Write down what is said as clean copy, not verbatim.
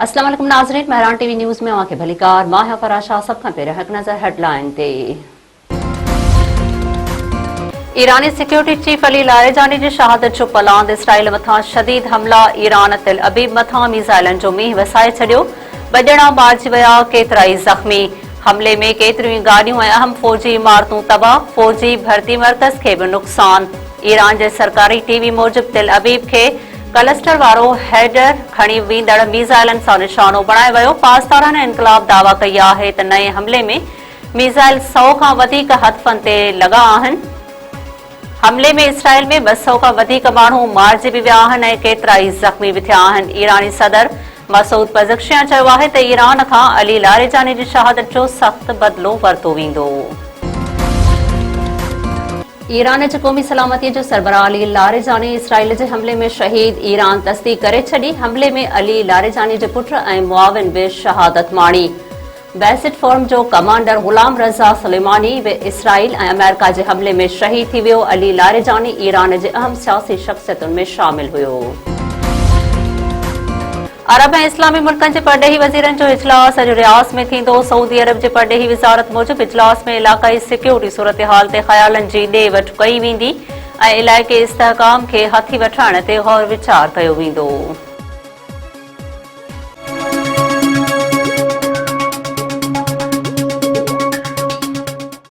अस्सलाम वालेकुम नाज़रीन, महरान टीवी न्यूज़ में आके भलीकार मां है फराशा। सब खां पहिरियों हिकु नज़र हेडलाइन ते। ईरानी सिक्योरिटी चीफ अली लारेजानी जी शहादत जो पलांद, इसराइल मथां शदीद हमला, ईरान तिल अबीब मथां मीज़ाइलन जो मींहुं वसाए छॾियो, 2 ॼणा मारिजी विया, केतिराई ज़ख़्मी। हमले में केतिरियूं गाॾियूं ऐं अहम फ़ौजी इमारतूं तबाह, फ़ौजी भर्ती मर्कज़ खे बि नुक़सान। ईरान जे सरकारी टीवी मूजिब तिल अबीब खे क्लस्टर वारो हेडर खणी वेंदड़ मीज़ाइलन सां निशानो बणायो वियो। पासदारनि इनक़लाब दावा कई आहे त नए हमले में मीज़ाइल 100 खां वधीक हदफ़नि ते लॻा आहिनि। हमले में इसराइल में 200 खां वधीक माण्हू मारिजी बि विया आहिनि ऐं केतिराई ज़ख़्मी बि थिया आहिनि। ईरानी सदर मसूद पज़ेश्कियान चयो आहे त ईरान खां अली लारेजानी जी शहादत जो सख़्त बदिलो वरितो वेंदो। ईरान जे क़ौमी सलामतीअ जो सरबराह अली लारेजानी इसराइल जे हमले में शहीद। ईरान तस्दीक़ करे छॾी, हमले में अली लारेजानी जे पुट ऐं मुआविन बि शहादत माणी। बैसिट फोरम जो कमांडर गुलाम रज़ा सुलेमानी बि इसराइल ऐं अमेरिका जे हमले में शहीद थी वियो। अली लारेजानी ईरान जे अहम सियासी शख़्सियतुनि में शामिल हुयो। अरब ऐं इस्लामी मुल्कनि जे परॾेही वज़ीरनि जो इजलास अॼु रियास में थींदो। सऊदी अरब जे परॾेही वज़ारत मूजिब इजलास में इलाक़ाई सिक्योरिटी सूरतहाल ते ख़यालनि जी ॾे वठि कई वेंदी ऐं इलाइक़े इस्तेहकाम खे हथी वठण ते गौर वीचार कयो वेंदो।